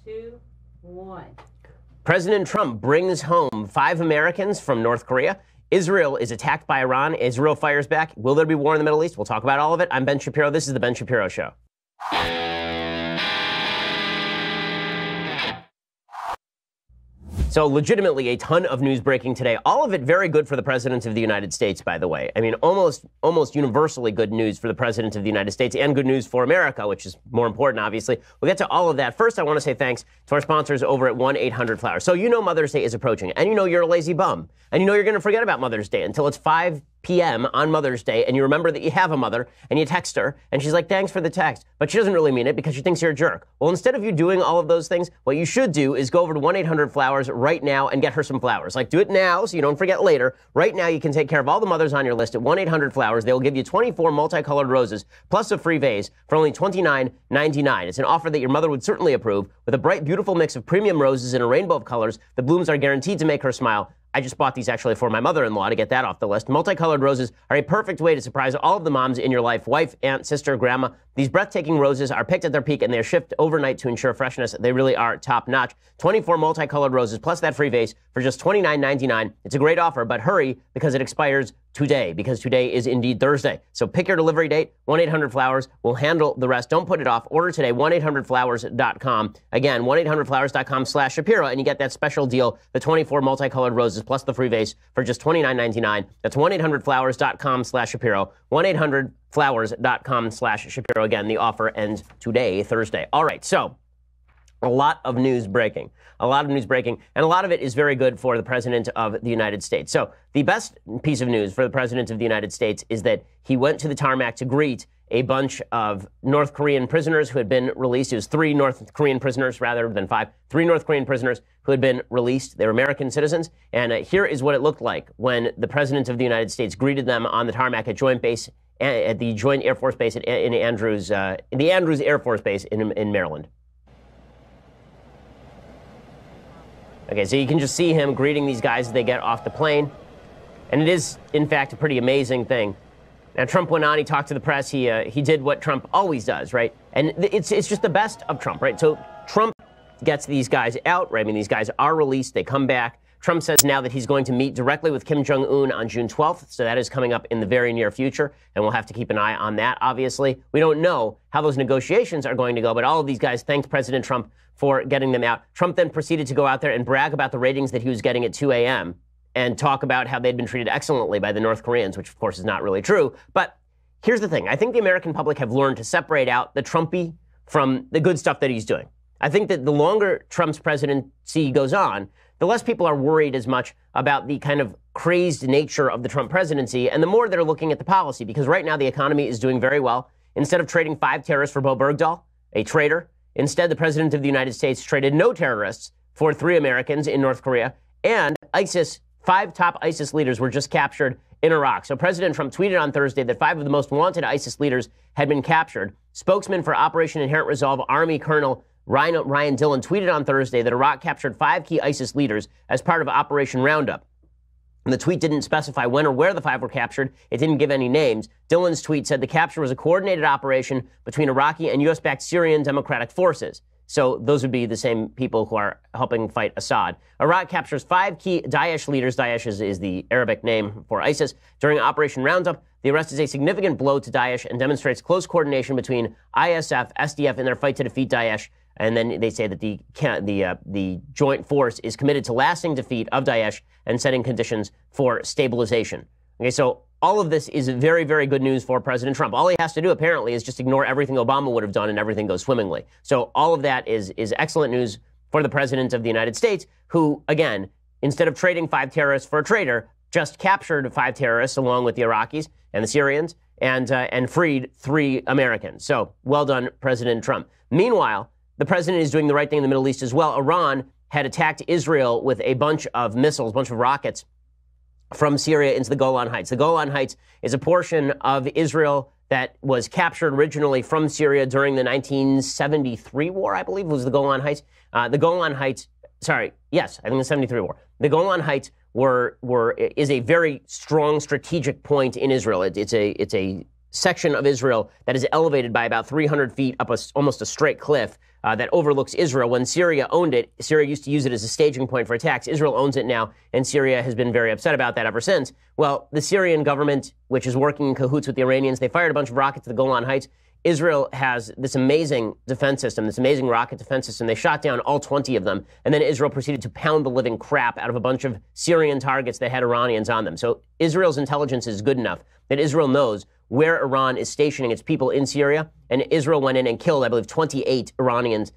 2, 1. President Trump brings home 5 Americans from North Korea. Israel is attacked by Iran. Israel fires back. Will there be war in the Middle East? We'll talk about all of it. I'm Ben Shapiro. This is the Ben Shapiro Show. So legitimately a ton of news breaking today. All of it very good for the President of the United States, by the way. I mean, almost universally good news for the President of the United States and good news for America, which is more important, obviously. We'll get to all of that. First, I want to say thanks to our sponsors over at 1-800-Flowers. So you know Mother's Day is approaching, and you know you're a lazy bum, and you know you're going to forget about Mother's Day until it's 5 p.m. on Mother's Day, and you remember that you have a mother, and you text her, and she's like, thanks for the text, but she doesn't really mean it because she thinks you're a jerk. Well, instead of you doing all of those things, what you should do is go over to 1-800-Flowers right now and get her some flowers. Like, do it now so you don't forget later. Right now, you can take care of all the mothers on your list at 1-800-Flowers. They'll give you 24 multicolored roses plus a free vase for only $29.99. It's an offer that your mother would certainly approve, with a bright, beautiful mix of premium roses in a rainbow of colors. The blooms are guaranteed to make her smile. I just bought these actually for my mother-in-law to get that off the list. Multicolored roses are a perfect way to surprise all of the moms in your life: wife, aunt, sister, grandma. These breathtaking roses are picked at their peak, and they're shipped overnight to ensure freshness. They really are top-notch. 24 multicolored roses plus that free vase for just $29.99. It's a great offer, but hurry because it expires today, because today is indeed Thursday. So pick your delivery date. 1-800-Flowers will handle the rest. Don't put it off. Order today. 1-800-Flowers.com. Again, 1-800-Flowers.com/Shapiro, and you get that special deal, the 24 multicolored roses plus the free vase for just $29.99. That's 1-800-Flowers.com/Shapiro. 1-800-Flowers.com/Shapiro. Again, the offer ends today, Thursday. All right, so a lot of news breaking. A lot of news breaking, and a lot of it is very good for the President of the United States. So the best piece of news for the President of the United States is that he went to the tarmac to greet a bunch of North Korean prisoners who had been released. It was 3 North Korean prisoners rather than 5. 3 North Korean prisoners who had been released. They were American citizens. And here is what it looked like when the President of the United States greeted them on the tarmac at the Joint Air Force Base in the Andrews Air Force Base in Maryland. Okay, so you can just see him greeting these guys as they get off the plane. And it is, in fact, a pretty amazing thing. Now, Trump went on, he talked to the press, he did what Trump always does, right? And it's just the best of Trump, right? So Trump gets these guys out, right? I mean, these guys are released, they come back. Trump says now that he's going to meet directly with Kim Jong-un on June 12th, so that is coming up in the very near future, and we'll have to keep an eye on that, obviously. We don't know how those negotiations are going to go, but all of these guys thanked President Trump for getting them out. Trump then proceeded to go out there and brag about the ratings that he was getting at 2 a.m. and talk about how they'd been treated excellently by the North Koreans, which, of course, is not really true. But here's the thing. I think the American public have learned to separate out the Trumpy from the good stuff that he's doing. I think that the longer Trump's presidency goes on, the less people are worried as much about the kind of crazed nature of the Trump presidency, and the more they're looking at the policy, because right now the economy is doing very well. Instead of trading 5 terrorists for Bo Bergdahl, a traitor, instead the President of the United States traded no terrorists for 3 Americans in North Korea, and ISIS, 5 top ISIS leaders were just captured in Iraq. So President Trump tweeted on Thursday that 5 of the most wanted ISIS leaders had been captured. Spokesman for Operation Inherent Resolve, Army Colonel Ryan Dillon, tweeted on Thursday that Iraq captured 5 key ISIS leaders as part of Operation Roundup. And the tweet didn't specify when or where the 5 were captured. It didn't give any names. Dillon's tweet said the capture was a coordinated operation between Iraqi and U.S.-backed Syrian Democratic Forces. So those would be the same people who are helping fight Assad. Iraq captures 5 key Daesh leaders. Daesh is the Arabic name for ISIS. During Operation Roundup, the arrest is a significant blow to Daesh and demonstrates close coordination between ISF, SDF in their fight to defeat Daesh. And then they say that the joint force is committed to lasting defeat of Daesh and setting conditions for stabilization. Okay, so all of this is very, very good news for President Trump. All he has to do, apparently, is just ignore everything Obama would have done and everything goes swimmingly. So all of that is excellent news for the President of the United States, who, again, instead of trading 5 terrorists for a traitor, just captured 5 terrorists along with the Iraqis and the Syrians and freed 3 Americans. So well done, President Trump. Meanwhile, the president is doing the right thing in the Middle East as well. Iran had attacked Israel with a bunch of missiles, a bunch of rockets from Syria into the Golan Heights. The Golan Heights is a portion of Israel that was captured originally from Syria during the 1973 war, I believe, was the Golan Heights. The Golan Heights, I think the 73 war. The Golan Heights is a very strong strategic point in Israel. It's a section of Israel that is elevated by about 300 feet up almost a straight cliff that overlooks Israel. When Syria owned it, Syria used to use it as a staging point for attacks. Israel owns it now, and Syria has been very upset about that ever since. Well, the Syrian government, which is working in cahoots with the Iranians, they fired a bunch of rockets to the Golan Heights. Israel has this amazing defense system, this amazing rocket defense system. They shot down all 20 of them, and then Israel proceeded to pound the living crap out of a bunch of Syrian targets that had Iranians on them. So Israel's intelligence is good enough that Israel knows where Iran is stationing its people in Syria, and Israel went in and killed, I believe, 28 Iranians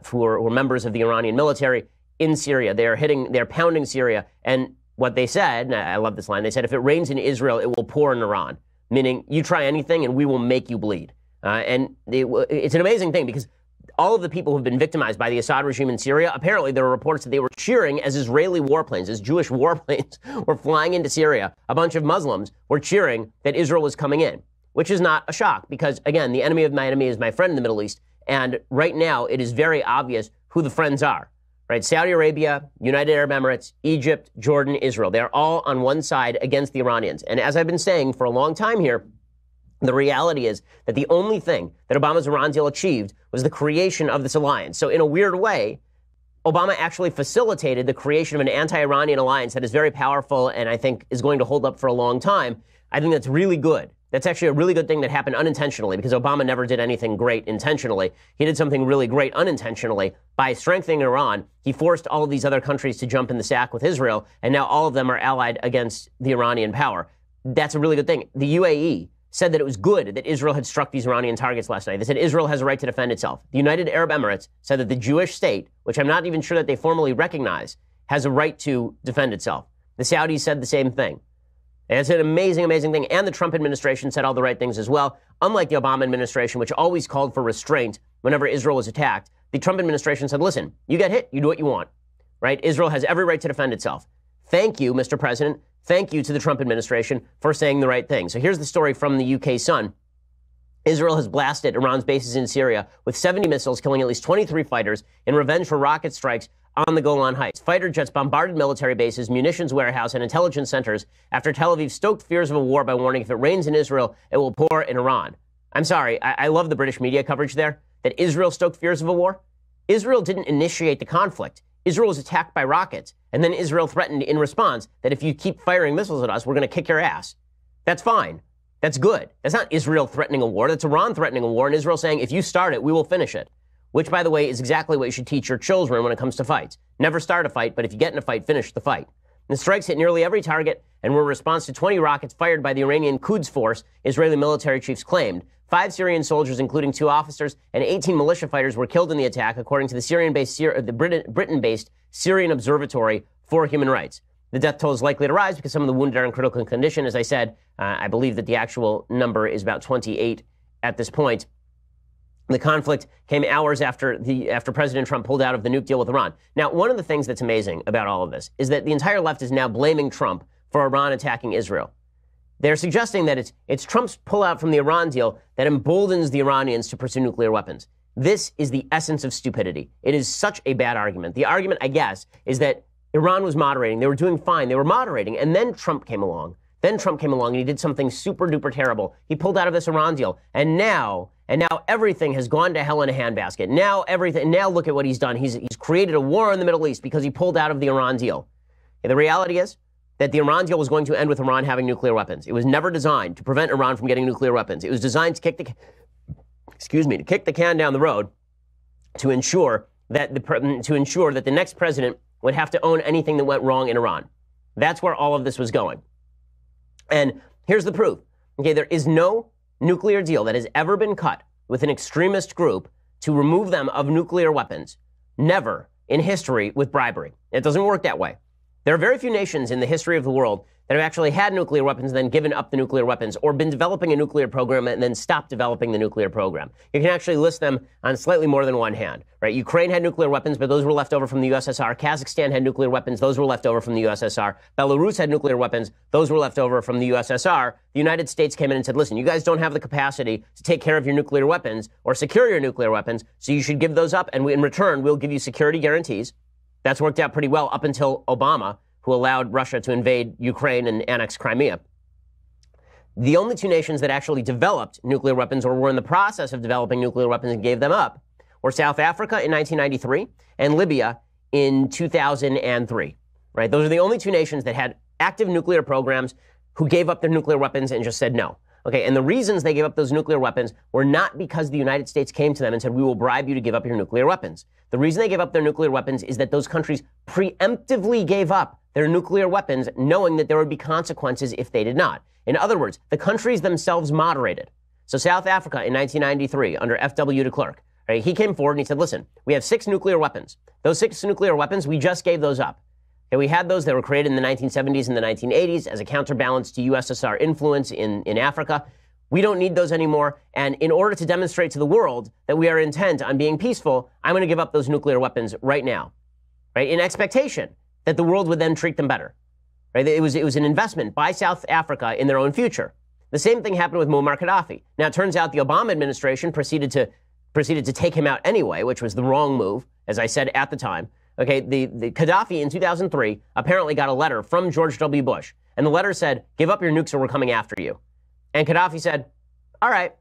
who were members of the Iranian military in Syria. They're pounding Syria, and what they said, and I love this line, they said, if it rains in Israel, it will pour in Iran, meaning you try anything and we will make you bleed. And it's an amazing thing because all of the people who've been victimized by the Assad regime in Syria, apparently there were reports that they were cheering as Israeli warplanes, as Jewish warplanes were flying into Syria. A bunch of Muslims were cheering that Israel was coming in, which is not a shock because, again, the enemy of my enemy is my friend in the Middle East. And right now it is very obvious who the friends are, right? Saudi Arabia, United Arab Emirates, Egypt, Jordan, Israel. They're all on one side against the Iranians. And as I've been saying for a long time here, the reality is that the only thing that Obama's Iran deal achieved was the creation of this alliance. So in a weird way, Obama actually facilitated the creation of an anti-Iranian alliance that is very powerful and I think is going to hold up for a long time. I think that's really good. That's actually a really good thing that happened unintentionally because Obama never did anything great intentionally. He did something really great unintentionally. By strengthening Iran, he forced all of these other countries to jump in the sack with Israel, and now all of them are allied against the Iranian power. That's a really good thing. The UAE said that it was good that Israel had struck these Iranian targets last night. They said Israel has a right to defend itself. The United Arab Emirates said that the Jewish state, which I'm not even sure that they formally recognize, has a right to defend itself. The Saudis said the same thing. And it's an amazing, amazing thing. And the Trump administration said all the right things as well. Unlike the Obama administration, which always called for restraint whenever Israel was attacked, the Trump administration said, listen, you get hit, you do what you want, right? Israel has every right to defend itself. Thank you, Mr. President. Thank you to the Trump administration for saying the right thing. So here's the story from the UK Sun. Israel has blasted Iran's bases in Syria with 70 missiles, killing at least 23 fighters in revenge for rocket strikes on the Golan Heights. Fighter jets bombarded military bases, munitions warehouse, and intelligence centers after Tel Aviv stoked fears of a war by warning if it rains in Israel, it will pour in Iran. I'm sorry, I love the British media coverage there, that Israel stoked fears of a war. Israel didn't initiate the conflict. Israel was attacked by rockets, and then Israel threatened in response that if you keep firing missiles at us, we're going to kick your ass. That's fine. That's good. That's not Israel threatening a war. That's Iran threatening a war, and Israel saying, if you start it, we will finish it. Which, by the way, is exactly what you should teach your children when it comes to fights. Never start a fight, but if you get in a fight, finish the fight. The strikes hit nearly every target and were a response to 20 rockets fired by the Iranian Quds Force, Israeli military chiefs claimed. 5 Syrian soldiers, including 2 officers, and 18 militia fighters were killed in the attack, according to the Britain-based Syrian Observatory for Human Rights. The death toll is likely to rise because some of the wounded are in critical condition. As I said, I believe that the actual number is about 28 at this point. The conflict came hours after President Trump pulled out of the nuke deal with Iran. Now, one of the things that's amazing about all of this is that the entire left is now blaming Trump for Iran attacking Israel. They're suggesting that it's Trump's pullout from the Iran deal that emboldens the Iranians to pursue nuclear weapons. This is the essence of stupidity. It is such a bad argument. The argument, I guess, is that Iran was moderating. They were doing fine. They were moderating. And then Trump came along. And he did something super duper terrible. He pulled out of this Iran deal. And now everything has gone to hell in a handbasket. Now look at what he's done. He's created a war in the Middle East because he pulled out of the Iran deal. And the reality is that the Iran deal was going to end with Iran having nuclear weapons. It was never designed to prevent Iran from getting nuclear weapons. It was designed to kick the can down the road to ensure that the next president would have to own anything that went wrong in Iran. That's where all of this was going. And here's the proof. Okay, there is no nuclear deal that has ever been cut with an extremist group to remove them of nuclear weapons. Never in history with bribery. It doesn't work that way. There are very few nations in the history of the world that have actually had nuclear weapons and then given up the nuclear weapons or been developing a nuclear program and then stopped developing the nuclear program. You can actually list them on slightly more than one hand, right? Ukraine had nuclear weapons, but those were left over from the USSR. Kazakhstan had nuclear weapons. Those were left over from the USSR. Belarus had nuclear weapons. Those were left over from the USSR. The United States came in and said, listen, you guys don't have the capacity to take care of your nuclear weapons or secure your nuclear weapons, so you should give those up, and in return, we'll give you security guarantees. That's worked out pretty well up until Obama, who allowed Russia to invade Ukraine and annex Crimea. The only two nations that actually developed nuclear weapons or were in the process of developing nuclear weapons and gave them up were South Africa in 1993 and Libya in 2003, right? Those are the only two nations that had active nuclear programs who gave up their nuclear weapons and just said no. Okay, and the reasons they gave up those nuclear weapons were not because the United States came to them and said, we will bribe you to give up your nuclear weapons. The reason they gave up their nuclear weapons is that those countries preemptively gave up their nuclear weapons knowing that there would be consequences if they did not. In other words, the countries themselves moderated. So South Africa in 1993 under F.W. de Klerk, right, he came forward and he said, listen, we have 6 nuclear weapons. Those 6 nuclear weapons, we just gave those up. Okay, we had those that were created in the 1970s and the 1980s as a counterbalance to USSR influence in Africa. We don't need those anymore. And in order to demonstrate to the world that we are intent on being peaceful, I'm going to give up those nuclear weapons right now, right, in expectation that the world would then treat them better. Right? It was an investment by South Africa in their own future. The same thing happened with Muammar Gaddafi. Now, it turns out the Obama administration proceeded to take him out anyway, which was the wrong move, as I said at the time. Okay, the Gaddafi in 2003 apparently got a letter from George W. Bush, and the letter said, give up your nukes or we're coming after you. And Gaddafi said, all right,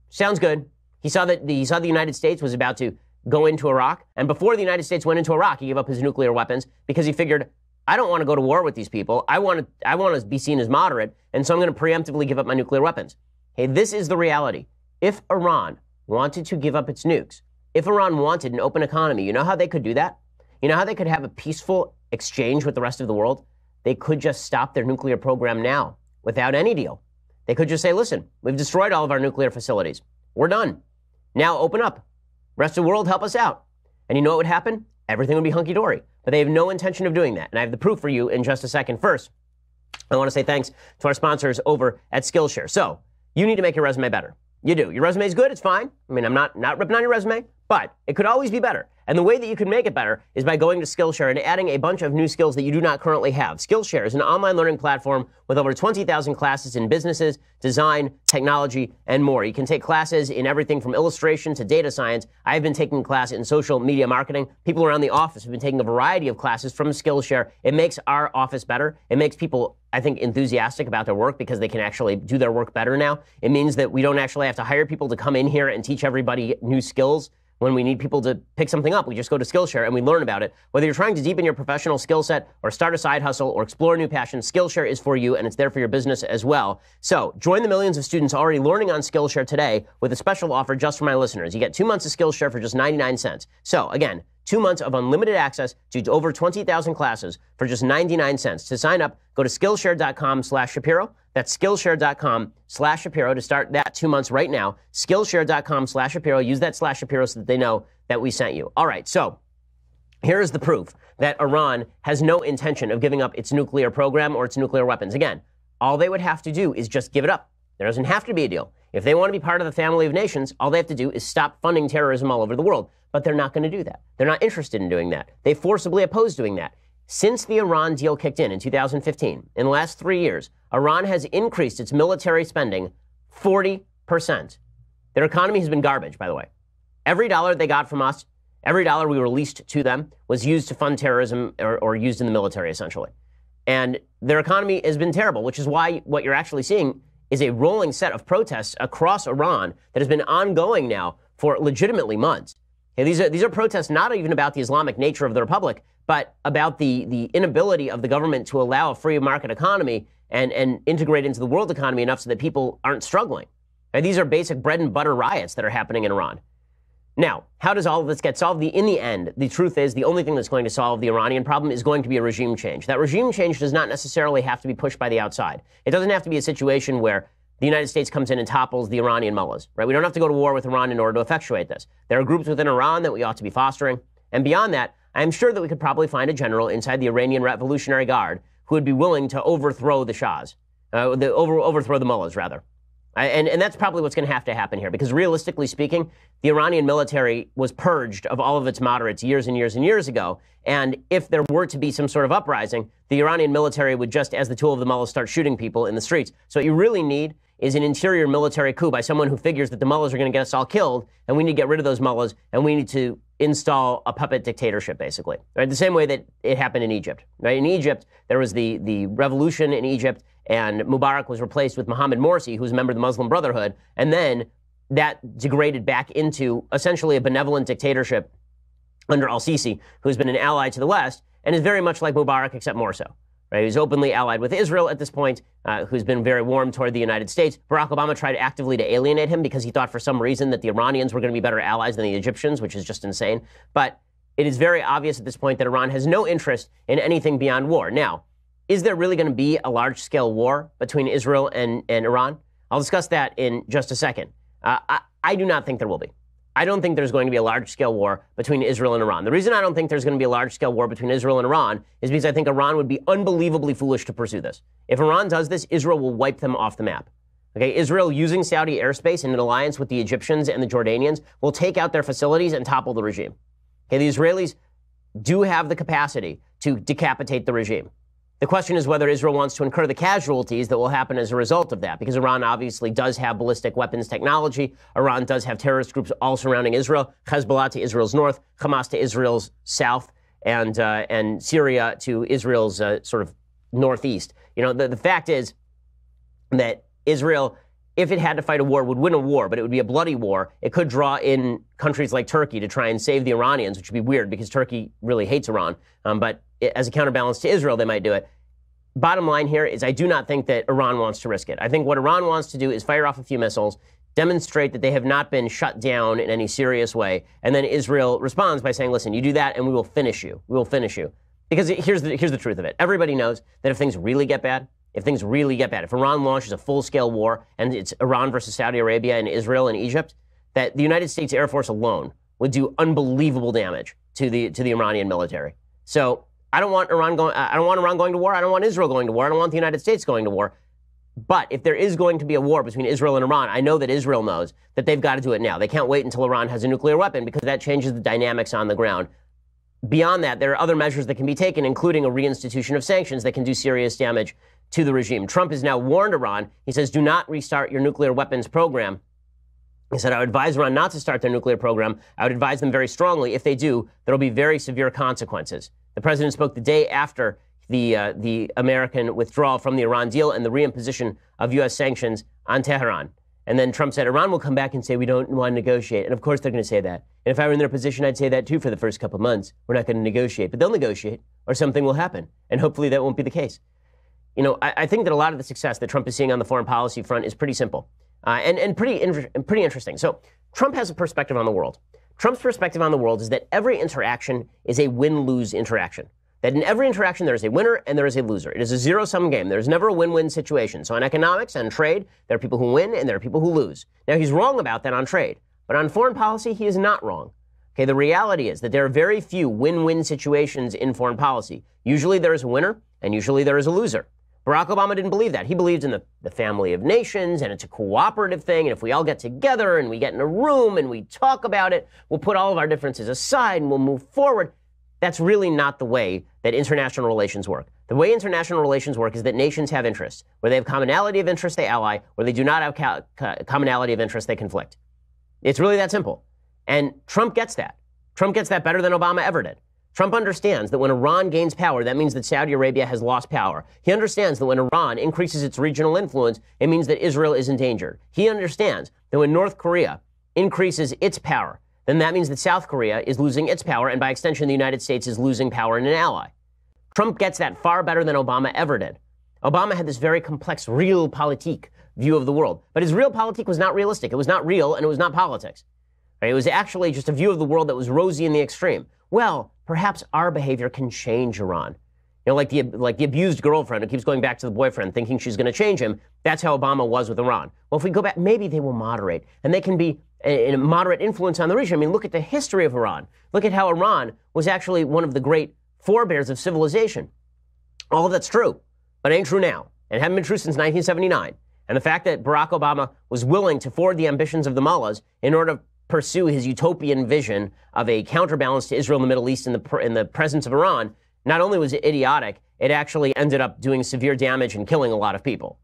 sounds good. He saw that the United States was about to go into Iraq, and before the United States went into Iraq, he gave up his nuclear weapons because he figured, I don't want to go to war with these people. I want to be seen as moderate, and so I'm going to preemptively give up my nuclear weapons. Hey, this is the reality. If Iran wanted to give up its nukes, if Iran wanted an open economy, you know how they could do that? You know how they could have a peaceful exchange with the rest of the world? They could just stop their nuclear program now without any deal. They could just say, listen, we've destroyed all of our nuclear facilities. We're done. Now open up. Rest of the world, help us out. And you know what would happen? Everything would be hunky-dory. But they have no intention of doing that. And I have the proof for you in just a second. First, I want to say thanks to our sponsors over at Skillshare. So you need to make your resume better. You do. Your resume is good. It's fine. I mean, I'm not ripping on your resume, but it could always be better. And the way that you can make it better is by going to Skillshare and adding a bunch of new skills that you do not currently have. Skillshare is an online learning platform with over 20,000 classes in businesses, design, technology, and more. You can take classes in everything from illustration to data science. I've been taking a class in social media marketing. People around the office have been taking a variety of classes from Skillshare. It makes our office better. It makes people, I think, enthusiastic about their work because they can actually do their work better now. It means that we don't actually have to hire people to come in here and teach everybody new skills. When we need people to pick something up, we just go to Skillshare and we learn about it. Whether you're trying to deepen your professional skill set or start a side hustle or explore a new passion, Skillshare is for you and it's there for your business as well. So join the millions of students already learning on Skillshare today with a special offer just for my listeners. You get 2 months of Skillshare for just 99 cents. So again, 2 months of unlimited access to over 20,000 classes for just 99 cents. To sign up, go to Skillshare.com/Shapiro. That's Skillshare.com/Shapiro to start that 2 months right now. Skillshare.com/Shapiro. Use that /Shapiro so that they know that we sent you. All right, so here is the proof that Iran has no intention of giving up its nuclear program or its nuclear weapons. Again, all they would have to do is just give it up. There doesn't have to be a deal. If they want to be part of the family of nations, all they have to do is stop funding terrorism all over the world. But they're not going to do that. They're not interested in doing that. They forcibly oppose doing that. Since the Iran deal kicked in 2015, in the last 3 years, Iran has increased its military spending 40%. Their economy has been garbage, by the way. Every dollar they got from us, every dollar we released to them was used to fund terrorism or used in the military, essentially. And their economy has been terrible, which is why what you're actually seeing is a rolling set of protests across Iran that has been ongoing now for legitimately months. Okay, these are protests not even about the Islamic nature of the republic, but about the inability of the government to allow a free market economy and integrate into the world economy enough so that people aren't struggling. And these are basic bread and butter riots that are happening in Iran. Now, how does all of this get solved? In the end, the truth is the only thing that's going to solve the Iranian problem is going to be a regime change. That regime change does not necessarily have to be pushed by the outside. It doesn't have to be a situation where the United States comes in and topples the Iranian mullahs, right? We don't have to go to war with Iran in order to effectuate this. There are groups within Iran that we ought to be fostering. And beyond that, I'm sure that we could probably find a general inside the Iranian Revolutionary Guard who would be willing to overthrow the Shahs, overthrow the mullahs, rather. And that's probably what's going to have to happen here, because realistically speaking, the Iranian military was purged of all of its moderates years and years and years ago. And if there were to be some sort of uprising, the Iranian military would just, as the tool of the mullahs, start shooting people in the streets. So what you really need is an interior military coup by someone who figures that the mullahs are going to get us all killed, and we need to get rid of those mullahs, and we need to install a puppet dictatorship, basically. Right? The same way that it happened in Egypt. Right? In Egypt, there was the revolution in Egypt, and Mubarak was replaced with Mohammed Morsi, who was a member of the Muslim Brotherhood, and then that degraded back into essentially a benevolent dictatorship under al-Sisi, who's been an ally to the West and is very much like Mubarak except more so. Right? He's openly allied with Israel at this point, who's been very warm toward the United States. Barack Obama tried actively to alienate him because he thought for some reason that the Iranians were going to be better allies than the Egyptians, which is just insane. But it is very obvious at this point that Iran has no interest in anything beyond war. Now, is there really going to be a large-scale war between Israel and Iran? I'll discuss that in just a second. I do not think there will be. I don't think there's going to be a large-scale war between Israel and Iran. The reason I don't think there's going to be a large-scale war between Israel and Iran is because I think Iran would be unbelievably foolish to pursue this. If Iran does this, Israel will wipe them off the map. Okay, Israel, using Saudi airspace in an alliance with the Egyptians and the Jordanians, will take out their facilities and topple the regime. Okay, the Israelis do have the capacity to decapitate the regime. The question is whether Israel wants to incur the casualties that will happen as a result of that, because Iran obviously does have ballistic weapons technology. Iran does have terrorist groups all surrounding Israel, Hezbollah to Israel's north, Hamas to Israel's south, and Syria to Israel's sort of northeast. You know, the fact is that Israel, if it had to fight a war, would win a war, but it would be a bloody war. It could draw in countries like Turkey to try and save the Iranians, which would be weird because Turkey really hates Iran. But as a counterbalance to Israel, they might do it. Bottom line here is I do not think that Iran wants to risk it. I think what Iran wants to do is fire off a few missiles, demonstrate that they have not been shut down in any serious way, and then Israel responds by saying, listen, you do that and we will finish you. We will finish you. Because here's the truth of it. Everybody knows that if things really get bad, if Iran launches a full-scale war and it's Iran versus Saudi Arabia and Israel and Egypt, that the United States Air Force alone would do unbelievable damage to the Iranian military. So I don't want Iran going to war. I don't want Israel going to war. I don't want the United States going to war. But if there is going to be a war between Israel and Iran, I know that Israel knows that they've got to do it now. They can't wait until Iran has a nuclear weapon because that changes the dynamics on the ground. Beyond that, there are other measures that can be taken, including a reinstitution of sanctions that can do serious damage to the regime. Trump has now warned Iran. He says, do not restart your nuclear weapons program. He said, I would advise Iran not to start their nuclear program. I would advise them very strongly. If they do, there will be very severe consequences. The president spoke the day after the American withdrawal from the Iran deal and the reimposition of U.S. sanctions on Tehran. And then Trump said, Iran will come back and say, we don't want to negotiate. And of course, they're going to say that. And if I were in their position, I'd say that too for the first couple of months. We're not going to negotiate. But they'll negotiate, or something will happen. And hopefully that won't be the case. You know, I think that a lot of the success that Trump is seeing on the foreign policy front is pretty simple and pretty interesting. So Trump has a perspective on the world. Trump's perspective on the world is that every interaction is a win-lose interaction. That in every interaction there is a winner and there is a loser. It is a zero-sum game. There's never a win-win situation. So in economics and trade, there are people who win and there are people who lose. Now, he's wrong about that on trade. But on foreign policy, he is not wrong. Okay, the reality is that there are very few win-win situations in foreign policy. Usually there is a winner and usually there is a loser. Barack Obama didn't believe that. He believed in the family of nations, and it's a cooperative thing, and if we all get together and we get in a room and we talk about it, we'll put all of our differences aside and we'll move forward. That's really not the way that international relations work. The way international relations work is that nations have interests. Where they have commonality of interest, they ally. Where they do not have commonality of interest, they conflict. It's really that simple. And Trump gets that. Trump gets that better than Obama ever did. Trump understands that when Iran gains power, that means that Saudi Arabia has lost power. He understands that when Iran increases its regional influence, it means that Israel is endangered. He understands that when North Korea increases its power, then that means that South Korea is losing its power, and by extension, the United States is losing power in an ally. Trump gets that far better than Obama ever did. Obama had this very complex realpolitik view of the world, but his realpolitik was not realistic. It was not real, and it was not politics. Right? It was actually just a view of the world that was rosy in the extreme. Well, perhaps our behavior can change Iran. You know, like the abused girlfriend who keeps going back to the boyfriend thinking she's going to change him. That's how Obama was with Iran. Well, if we go back, maybe they will moderate, and they can be a moderate influence on the region. I mean, look at the history of Iran. Look at how Iran was actually one of the great forebears of civilization. All of that's true, but it ain't true now, and hadn't been true since 1979. And the fact that Barack Obama was willing to forward the ambitions of the mullahs in order to pursue his utopian vision of a counterbalance to Israel in the Middle East in the presence of Iran, not only was it idiotic, it actually ended up doing severe damage and killing a lot of people.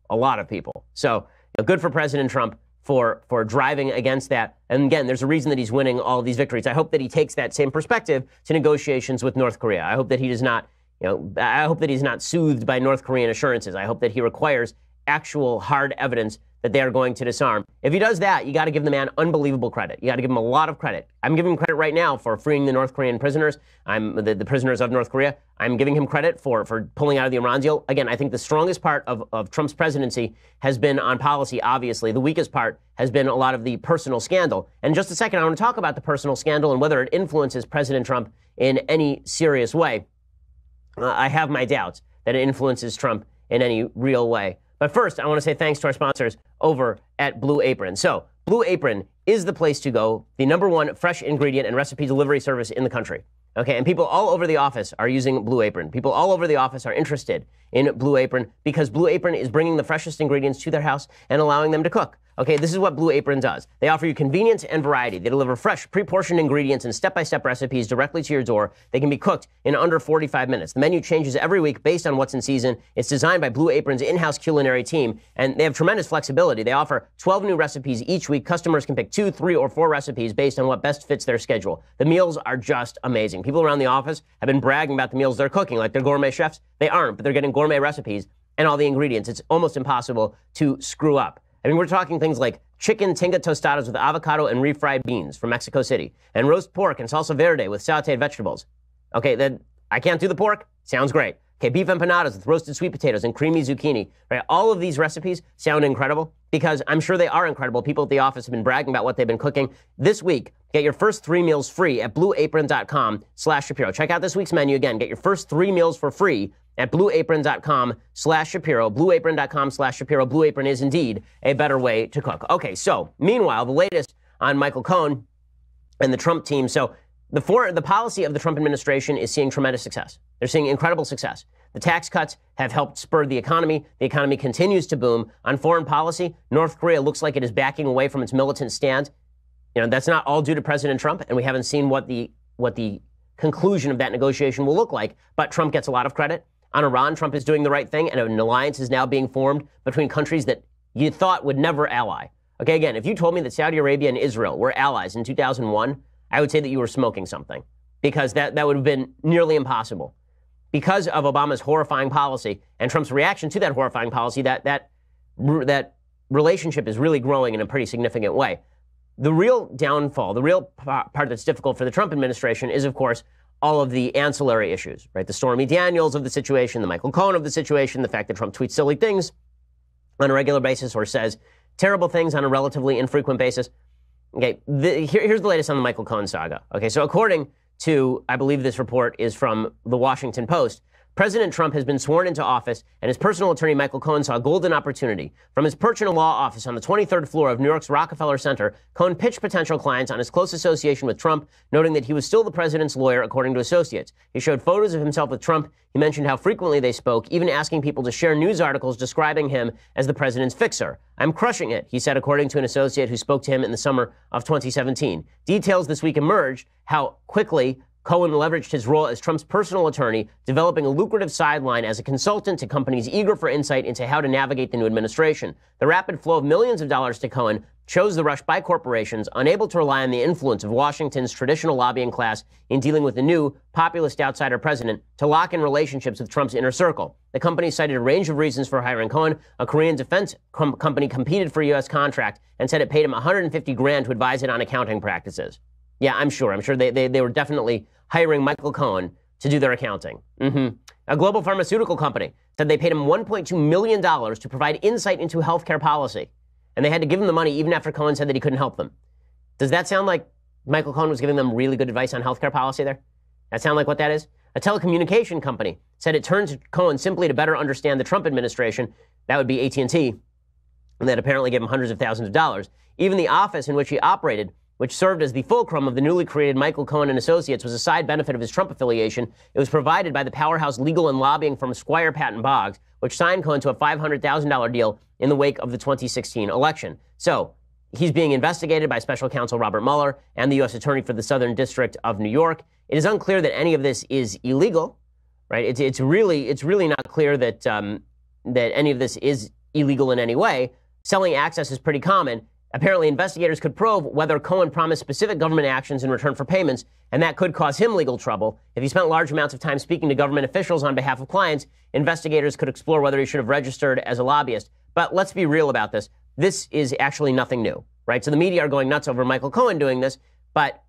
So, good for President Trump for driving against that. And again, there's a reason that he's winning all of these victories. I hope that he takes that same perspective to negotiations with North Korea. I hope that he does not, I hope that he's not soothed by North Korean assurances. I hope that he requires actual hard evidence that they are going to disarm. If he does that, you got to give the man unbelievable credit. You got to give him a lot of credit. I'm giving him credit right now for freeing the North Korean prisoners. The prisoners of North Korea. I'm giving him credit for pulling out of the Iran deal. Again, I think the strongest part of Trump's presidency has been on policy, obviously. The weakest part has been a lot of the personal scandal. And in just a second, I want to talk about the personal scandal and whether it influences President Trump in any serious way. I have my doubts that it influences Trump in any real way. But first, I want to say thanks to our sponsors over at Blue Apron. So, Blue Apron is the place to go, the #1 fresh ingredient and recipe delivery service in the country. Okay, and people all over the office are using Blue Apron. People all over the office are interested in Blue Apron because Blue Apron is bringing the freshest ingredients to their house and allowing them to cook. Okay, this is what Blue Apron does. They offer you convenience and variety. They deliver fresh, pre-portioned ingredients and step-by-step recipes directly to your door. They can be cooked in under 45 minutes. The menu changes every week based on what's in season. It's designed by Blue Apron's in-house culinary team, and they have tremendous flexibility. They offer 12 new recipes each week. Customers can pick 2, 3, or 4 recipes based on what best fits their schedule. The meals are just amazing. People around the office have been bragging about the meals they're cooking, like they're gourmet chefs. They aren't, but they're getting gourmet recipes and all the ingredients. It's almost impossible to screw up. I mean, we're talking things like chicken tinga tostadas with avocado and refried beans from Mexico City, and roast pork and salsa verde with sauteed vegetables. Okay, then I can't do the pork? Sounds great. Okay, beef empanadas with roasted sweet potatoes and creamy zucchini. Right? All of these recipes sound incredible because I'm sure they are incredible. People at the office have been bragging about what they've been cooking. This week, get your first 3 meals free at blueapron.com/Shapiro. Check out this week's menu again. Get your first 3 meals for free at blueapron.com/Shapiro, blueapron.com/Shapiro. Blue Apron is indeed a better way to cook. Okay, so meanwhile, the latest on Michael Cohen and the Trump team. So the policy of the Trump administration is seeing tremendous success. They're seeing incredible success. The tax cuts have helped spur the economy. The economy continues to boom. On foreign policy, North Korea looks like it is backing away from its militant stand. That's not all due to President Trump, and we haven't seen what the conclusion of that negotiation will look like, but Trump gets a lot of credit. On Iran, Trump is doing the right thing, and an alliance is now being formed between countries that you thought would never ally. Okay, again, if you told me that Saudi Arabia and Israel were allies in 2001, I would say that you were smoking something, because that would have been nearly impossible. Because of Obama's horrifying policy and Trump's reaction to that horrifying policy, that relationship is really growing in a pretty significant way. The real downfall, the real part that's difficult for the Trump administration is, of course, all of the ancillary issues, right? The Stormy Daniels of the situation, the Michael Cohen of the situation, the fact that Trump tweets silly things on a regular basis or says terrible things on a relatively infrequent basis. Okay, here's the latest on the Michael Cohen saga. Okay, so according to, I believe this report is from the Washington Post, President Trump has been sworn into office, and his personal attorney, Michael Cohen, saw a golden opportunity. From his perch in a law office on the 23rd floor of New York's Rockefeller Center, Cohen pitched potential clients on his close association with Trump, noting that he was still the president's lawyer, according to associates. He showed photos of himself with Trump. He mentioned how frequently they spoke, even asking people to share news articles describing him as the president's fixer. "I'm crushing it," he said, according to an associate who spoke to him in the summer of 2017. Details this week emerged how quickly Cohen leveraged his role as Trump's personal attorney, developing a lucrative sideline as a consultant to companies eager for insight into how to navigate the new administration. The rapid flow of millions of dollars to Cohen shows the rush by corporations unable to rely on the influence of Washington's traditional lobbying class in dealing with the new populist outsider president to lock in relationships with Trump's inner circle. The company cited a range of reasons for hiring Cohen. A Korean defense company competed for a U.S. contract and said it paid him $150,000 to advise it on accounting practices. Yeah, I'm sure they were definitely hiring Michael Cohen to do their accounting. A global pharmaceutical company said they paid him $1.2 million to provide insight into healthcare policy. And they had to give him the money even after Cohen said that he couldn't help them. Does that sound like Michael Cohen was giving them really good advice on healthcare policy there? That sound like what that is? A telecommunication company said it turned to Cohen simply to better understand the Trump administration. That would be AT&T. And that apparently gave him hundreds of thousands of dollars. Even the office in which he operated, which served as the fulcrum of the newly created Michael Cohen and Associates, was a side benefit of his Trump affiliation. It was provided by the powerhouse legal and lobbying firm Squire Patton Boggs, which signed Cohen to a $500,000 deal in the wake of the 2016 election. So he's being investigated by special counsel Robert Mueller and the U.S. Attorney for the Southern District of New York. It is unclear that any of this is illegal, right? It's really not clear that any of this is illegal in any way. Selling access is pretty common. Apparently, investigators could probe whether Cohen promised specific government actions in return for payments, and that could cause him legal trouble. If he spent large amounts of time speaking to government officials on behalf of clients, investigators could explore whether he should have registered as a lobbyist. But let's be real about this. This is actually nothing new, right? So the media are going nuts over Michael Cohen doing this, but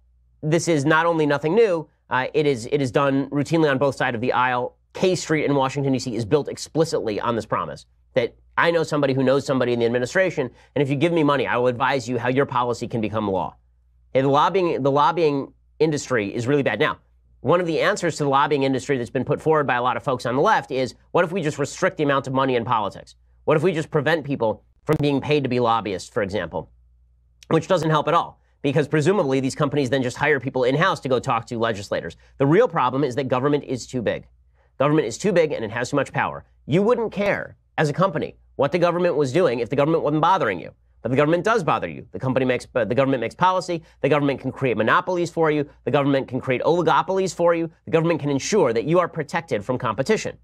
this is not only nothing new, it is done routinely on both sides of the aisle. K Street in Washington, D.C. is built explicitly on this promise that I know somebody who knows somebody in the administration, and if you give me money, I will advise you how your policy can become law. And the lobbying industry is really bad. Now, one of the answers to the lobbying industry that's been put forward by a lot of folks on the left is, what if we just restrict the amount of money in politics? What if we just prevent people from being paid to be lobbyists, for example? Which doesn't help at all, because presumably these companies then just hire people in-house to go talk to legislators. The real problem is that government is too big. Government is too big and it has too much power. You wouldn't care as a company what the government was doing if the government wasn't bothering you. But the government does bother you. The government makes policy. The government can create monopolies for you. The government can create oligopolies for you. The government can ensure that you are protected from competition.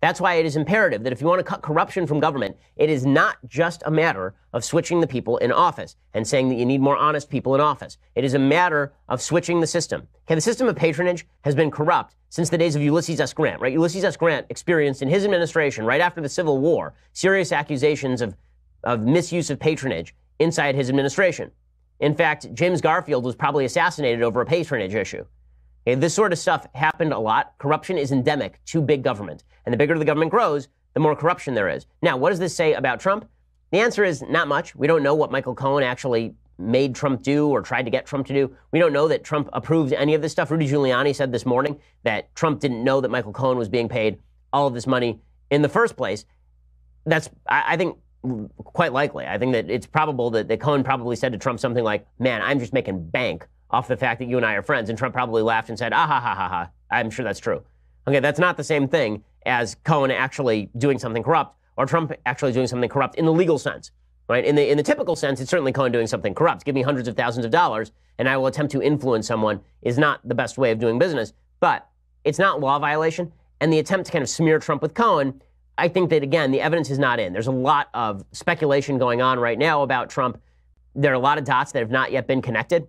That's why it is imperative that if you want to cut corruption from government, it is not just a matter of switching the people in office and saying that you need more honest people in office. It is a matter of switching the system. Okay, the system of patronage has been corrupt since the days of Ulysses S. Grant, right? Ulysses S. Grant experienced in his administration, right after the Civil War, serious accusations of misuse of patronage inside his administration. In fact, James Garfield was probably assassinated over a patronage issue. Okay, this sort of stuff happened a lot. Corruption is endemic to big government. And the bigger the government grows, the more corruption there is. Now, what does this say about Trump? The answer is not much. We don't know what Michael Cohen actually made Trump do or tried to get Trump to do. We don't know that Trump approved any of this stuff. Rudy Giuliani said this morning that Trump didn't know that Michael Cohen was being paid all of this money in the first place. That's, I think, quite likely. I think that it's probable that Cohen probably said to Trump something like, man, I'm just making bank off the fact that you and I are friends. And Trump probably laughed and said, ah, ha, ha, ha, ha. I'm sure that's true. Okay, that's not the same thing as Cohen actually doing something corrupt or Trump actually doing something corrupt in the legal sense, right? In the typical sense, it's certainly Cohen doing something corrupt. Give me hundreds of thousands of dollars and I will attempt to influence someone is not the best way of doing business. But it's not law violation. And the attempt to kind of smear Trump with Cohen, I think that, again, the evidence is not in. There's a lot of speculation going on right now about Trump. There are a lot of dots that have not yet been connected.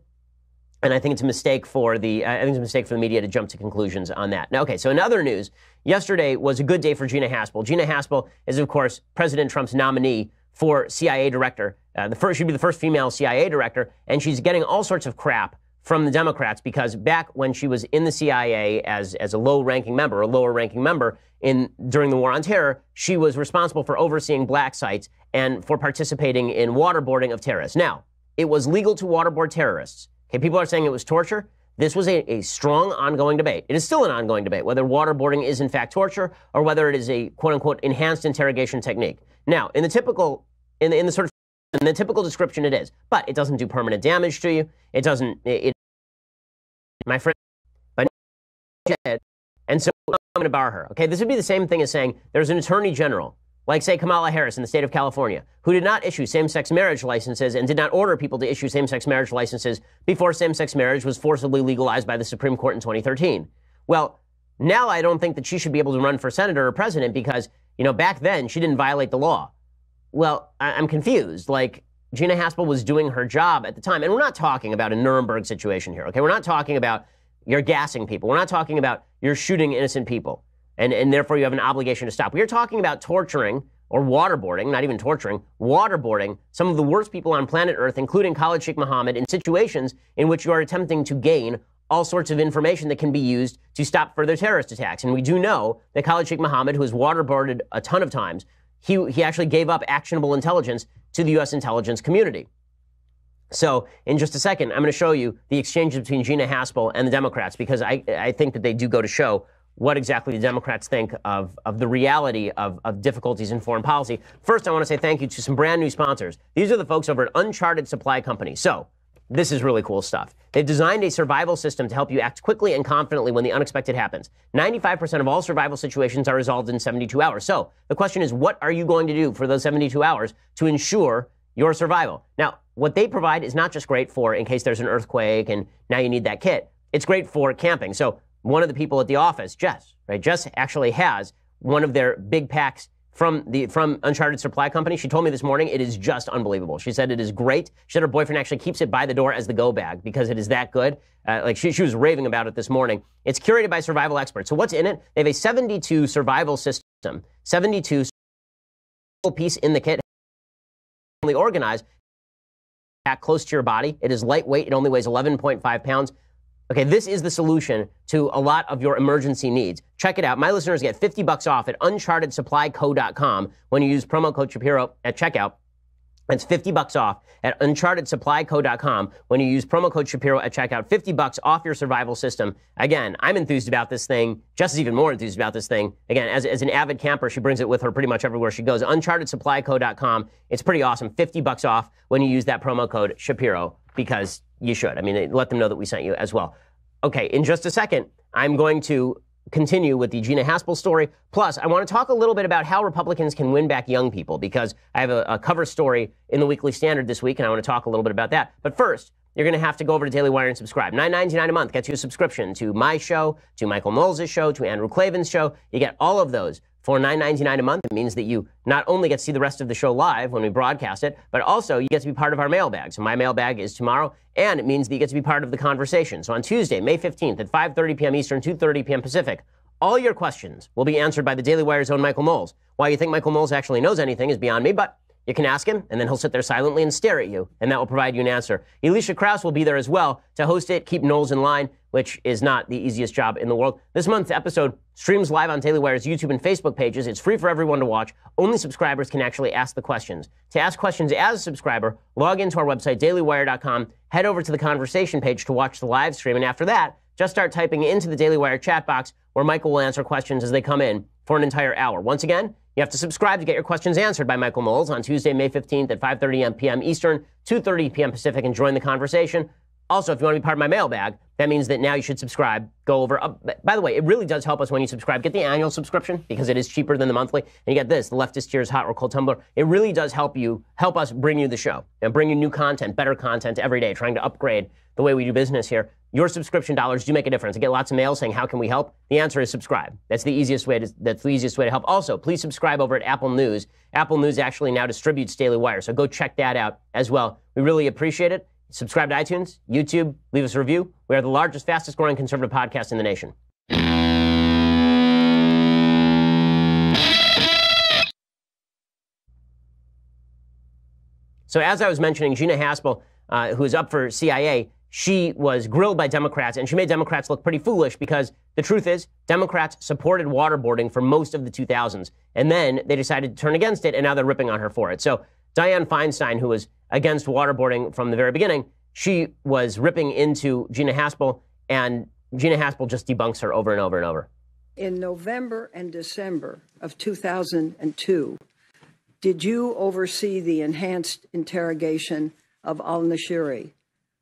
And I think it's a mistake for the media to jump to conclusions on that. Now, okay, so in other news, yesterday was a good day for Gina Haspel. Gina Haspel is, of course, President Trump's nominee for CIA director. She'd be the first female CIA director, and she's getting all sorts of crap from the Democrats because back when she was in the CIA as a lower ranking member during the War on Terror, she was responsible for overseeing black sites and for participating in waterboarding of terrorists. Now, it was legal to waterboard terrorists. Okay, people are saying it was torture. This was a strong ongoing debate. It is still an ongoing debate, whether waterboarding is in fact torture or whether it is a quote unquote enhanced interrogation technique. Now, in the typical description it is, but it doesn't do permanent damage to you. It doesn't, my friend, but and so I'm going to bar her. Okay, this would be the same thing as saying there's an attorney general, like, say, Kamala Harris in the state of California, who did not issue same-sex marriage licenses and did not order people to issue same-sex marriage licenses before same-sex marriage was forcibly legalized by the Supreme Court in 2013. Well, now I don't think that she should be able to run for senator or president because, back then she didn't violate the law. Well, I'm confused. Like, Gina Haspel was doing her job at the time. And we're not talking about a Nuremberg situation here, okay? We're not talking about you're gassing people. We're not talking about you're shooting innocent people. And therefore you have an obligation to stop. We are talking about torturing or waterboarding, not even torturing, waterboarding some of the worst people on planet Earth, including Khalid Sheikh Mohammed, in situations in which you are attempting to gain all sorts of information that can be used to stop further terrorist attacks. And we do know that Khalid Sheikh Mohammed, who has waterboarded a ton of times, he actually gave up actionable intelligence to the U.S. intelligence community. So in just a second, I'm going to show you the exchanges between Gina Haspel and the Democrats, because I think that they do go to show what exactly the Democrats think of the reality of difficulties in foreign policy. First, I want to say thank you to some brand new sponsors. These are the folks over at Uncharted Supply Company. So this is really cool stuff. They've designed a survival system to help you act quickly and confidently when the unexpected happens. 95% of all survival situations are resolved in 72 hours. So the question is, what are you going to do for those 72 hours to ensure your survival? Now, what they provide is not just great for in case there's an earthquake and now you need that kit. It's great for camping. So one of the people at the office, Jess, right? Jess actually has one of their big packs from Uncharted Supply Company. She told me this morning it is just unbelievable. She said it is great. She said her boyfriend actually keeps it by the door as the go bag because it is that good. She was raving about it this morning. It's curated by survival experts. So what's in it? They have a 72 survival system, 72 piece in the kit, organized, back close to your body. It is lightweight. It only weighs 11.5 pounds. Okay, this is the solution to a lot of your emergency needs. Check it out. My listeners get $50 off at unchartedsupplyco.com when you use promo code Shapiro at checkout. That's $50 off at unchartedsupplyco.com when you use promo code Shapiro at checkout. $50 off your survival system. Again, I'm enthused about this thing. Jess is even more enthused about this thing. Again, as an avid camper, she brings it with her pretty much everywhere she goes. unchartedsupplyco.com. It's pretty awesome. $50 off when you use that promo code Shapiro, because you should. I mean, let them know that we sent you as well. Okay, in just a second, I'm going to continue with the Gina Haspel story. Plus, I want to talk a little bit about how Republicans can win back young people, because I have a cover story in the Weekly Standard this week, and I want to talk a little bit about that. But first, you're going to have to go over to Daily Wire and subscribe. $9.99 a month gets you a subscription to my show, to Michael Knowles' show, to Andrew Klavan's show. You get all of those for $9.99 a month. It means that you not only get to see the rest of the show live when we broadcast it, but also you get to be part of our mailbag. So my mailbag is tomorrow, and it means that you get to be part of the conversation. So on Tuesday, May 15th at 5:30 p.m. Eastern, 2:30 p.m. Pacific, all your questions will be answered by the Daily Wire's own Michael Knowles. Why you think Michael Knowles actually knows anything is beyond me, but you can ask him, and then he'll sit there silently and stare at you, and that will provide you an answer. Alicia Krause will be there as well to host it, keep Knowles in line, which is not the easiest job in the world. This month's episode streams live on Daily Wire's YouTube and Facebook pages. It's free for everyone to watch. Only subscribers can actually ask the questions. To ask questions as a subscriber, log into our website, dailywire.com, head over to the conversation page to watch the live stream, and after that, just start typing into the Daily Wire chat box where Michael will answer questions as they come in for an entire hour. Once again, you have to subscribe to get your questions answered by Michael Knowles on Tuesday, May 15th at 5:30 p.m. Eastern, 2:30 p.m. Pacific, and join the conversation. Also, if you want to be part of my mailbag, that means that now you should subscribe. Go over. By the way, it really does help us when you subscribe. Get the annual subscription because it is cheaper than the monthly. And you get this, the Leftist Tears Hot or Cold Tumbler. It really does help us bring you the show and bring you new content, better content every day, trying to upgrade the way we do business here. Your subscription dollars do make a difference. I get lots of mail saying, how can we help? The answer is subscribe. That's the easiest way to help. Also, please subscribe over at Apple News. Apple News actually now distributes Daily Wire, so go check that out as well. We really appreciate it. Subscribe to iTunes, YouTube, leave us a review. We are the largest, fastest growing conservative podcast in the nation. So as I was mentioning, Gina Haspel, who is up for CIA, she was grilled by Democrats, and she made Democrats look pretty foolish because the truth is Democrats supported waterboarding for most of the 2000s, and then they decided to turn against it, and now they're ripping on her for it. So Dianne Feinstein, who was against waterboarding from the very beginning, she was ripping into Gina Haspel, and Gina Haspel just debunks her over and over and over. In November and December of 2002, did you oversee the enhanced interrogation of al-Nashiri,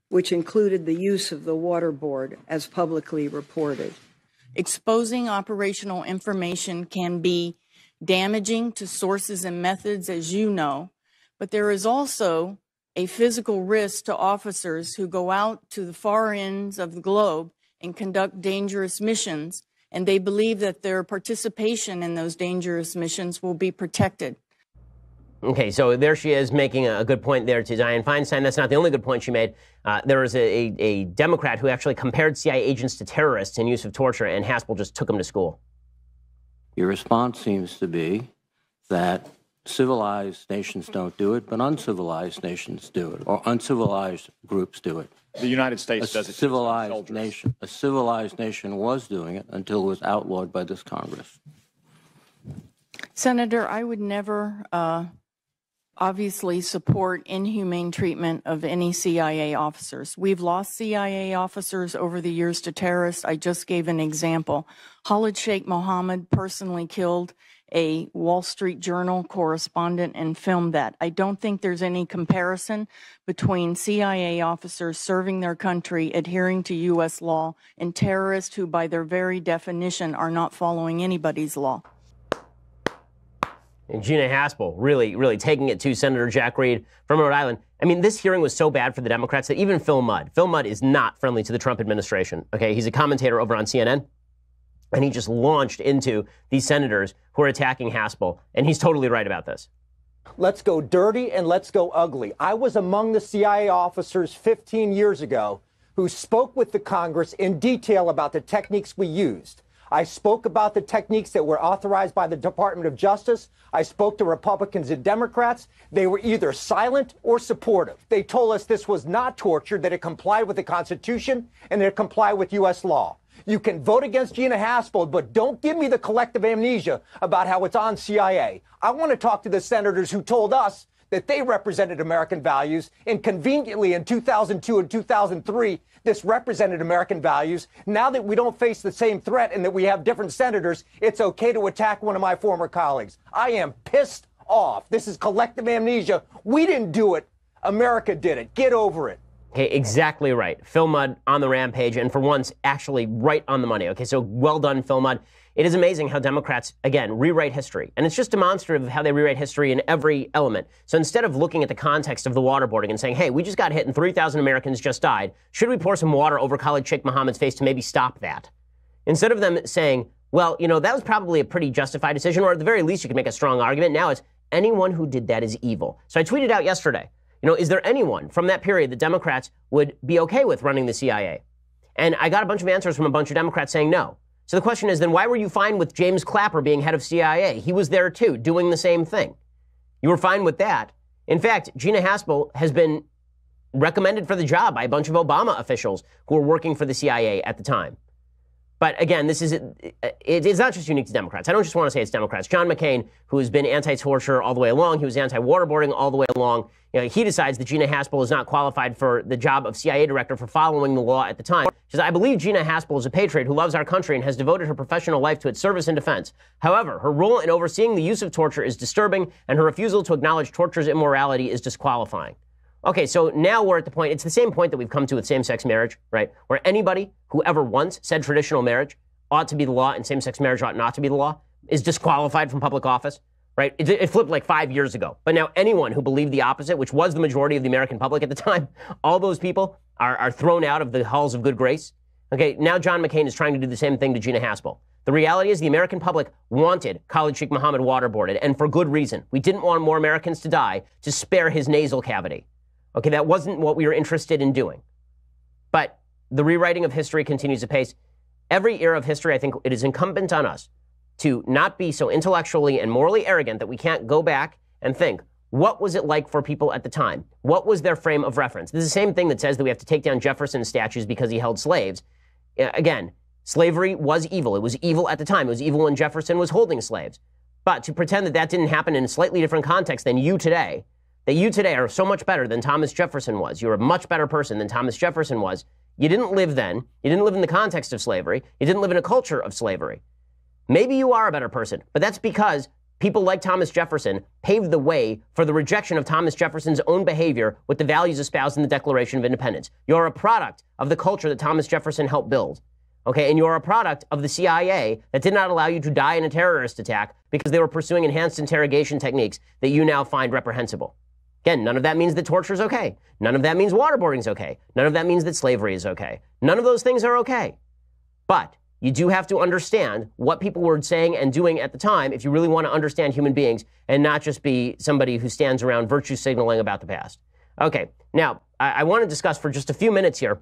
which included the use of the waterboard as publicly reported? Exposing operational information can be damaging to sources and methods, as you know, but there is also a physical risk to officers who go out to the far ends of the globe and conduct dangerous missions, and they believe that their participation in those dangerous missions will be protected. Okay, so there she is making a good point there to Dianne Feinstein. That's not the only good point she made. There was a Democrat who actually compared CIA agents to terrorists in use of torture, and Haspel just took them to school. Your response seems to be that civilized nations don't do it, but uncivilized nations do it, or uncivilized groups do it. The United States does it. A civilized nation was doing it until it was outlawed by this Congress. Senator, I would never obviously support inhumane treatment of any CIA officers. We've lost CIA officers over the years to terrorists. I just gave an example. Khalid Sheikh Mohammed personally killed a Wall Street Journal correspondent and filmed that. I don't think there's any comparison between CIA officers serving their country, adhering to U.S. law, and terrorists who, by their very definition, are not following anybody's law. And Gina Haspel really taking it to Senator Jack Reed from Rhode Island. I mean, this hearing was so bad for the Democrats that even Phil Mudd is not friendly to the Trump administration. Okay, he's a commentator over on CNN. And he just launched into these senators who are attacking Haspel. And he's totally right about this. Let's go dirty and let's go ugly. I was among the CIA officers 15 years ago who spoke with the Congress in detail about the techniques we used. I spoke about the techniques that were authorized by the Department of Justice. I spoke to Republicans and Democrats. They were either silent or supportive. They told us this was not torture, that it complied with the Constitution and that it complied with U.S. law. You can vote against Gina Haspel, but don't give me the collective amnesia about how it's on CIA. I want to talk to the senators who told us that they represented American values, and conveniently in 2002 and 2003, this represented American values. Now that we don't face the same threat and that we have different senators, it's okay to attack one of my former colleagues. I am pissed off. This is collective amnesia. We didn't do it. America did it. Get over it. Okay, exactly right. Phil Mudd on the rampage, and for once, actually right on the money. Okay, so well done, Phil Mudd. It is amazing how Democrats, again, rewrite history. And it's just demonstrative of how they rewrite history in every element. So instead of looking at the context of the waterboarding and saying, hey, we just got hit and 3,000 Americans just died, should we pour some water over Khalid Sheikh Mohammed's face to maybe stop that? Instead of them saying, well, you know, that was probably a pretty justified decision, or at the very least you could make a strong argument. Now it's anyone who did that is evil. So I tweeted out yesterday, you know, is there anyone from that period that Democrats would be okay with running the CIA? And I got a bunch of answers from a bunch of Democrats saying no. So the question is, then why were you fine with James Clapper being head of CIA? He was there too, doing the same thing. You were fine with that. In fact, Gina Haspel has been recommended for the job by a bunch of Obama officials who were working for the CIA at the time. But again, this is it's not just unique to Democrats. I don't just want to say it's Democrats. John McCain, who has been anti-torture all the way along, he was anti-waterboarding all the way along. You know, he decides that Gina Haspel is not qualified for the job of CIA director for following the law at the time. He says, I believe Gina Haspel is a patriot who loves our country and has devoted her professional life to its service and defense. However, her role in overseeing the use of torture is disturbing, and her refusal to acknowledge torture's immorality is disqualifying. Okay, so now we're at the point, it's the same point that we've come to with same-sex marriage, right? Where anybody who ever once said traditional marriage ought to be the law and same-sex marriage ought not to be the law is disqualified from public office, right? It flipped like 5 years ago. But now anyone who believed the opposite, which was the majority of the American public at the time, all those people are thrown out of the halls of good grace. Okay, now John McCain is trying to do the same thing to Gina Haspel. The reality is the American public wanted Khalid Sheikh Mohammed waterboarded, and for good reason. We didn't want more Americans to die to spare his nasal cavity. Okay, that wasn't what we were interested in doing. But the rewriting of history continues apace. Every era of history, I think it is incumbent on us to not be so intellectually and morally arrogant that we can't go back and think, what was it like for people at the time? What was their frame of reference? This is the same thing that says that we have to take down Jefferson's statues because he held slaves. Again, slavery was evil. It was evil at the time. It was evil when Jefferson was holding slaves. But to pretend that that didn't happen in a slightly different context than you today, that you today are so much better than Thomas Jefferson was. You're a much better person than Thomas Jefferson was. You didn't live then. You didn't live in the context of slavery. You didn't live in a culture of slavery. Maybe you are a better person, but that's because people like Thomas Jefferson paved the way for the rejection of Thomas Jefferson's own behavior with the values espoused in the Declaration of Independence. You're a product of the culture that Thomas Jefferson helped build. Okay, and you're a product of the CIA that did not allow you to die in a terrorist attack because they were pursuing enhanced interrogation techniques that you now find reprehensible. Again, none of that means that torture is okay. None of that means waterboarding is okay. None of that means that slavery is okay. None of those things are okay. But you do have to understand what people were saying and doing at the time if you really want to understand human beings and not just be somebody who stands around virtue signaling about the past. Okay, now, I want to discuss for just a few minutes here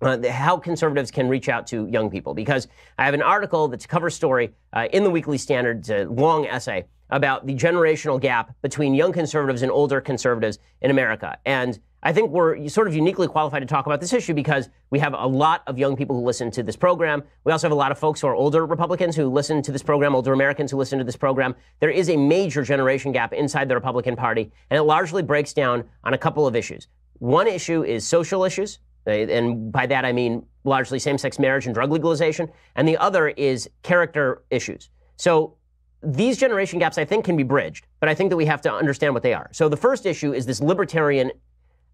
how conservatives can reach out to young people, because I have an article that's a cover story in the Weekly Standard, it's a long essay, about the generational gap between young conservatives and older conservatives in America. And I think we're sort of uniquely qualified to talk about this issue because we have a lot of young people who listen to this program. We also have a lot of folks who are older Republicans who listen to this program, older Americans who listen to this program. There is a major generation gap inside the Republican Party, and it largely breaks down on a couple of issues. One issue is social issues, and by that I mean largely same-sex marriage and drug legalization, and the other is character issues. So these generation gaps, I think, can be bridged, but I think that we have to understand what they are. So the first issue is this libertarian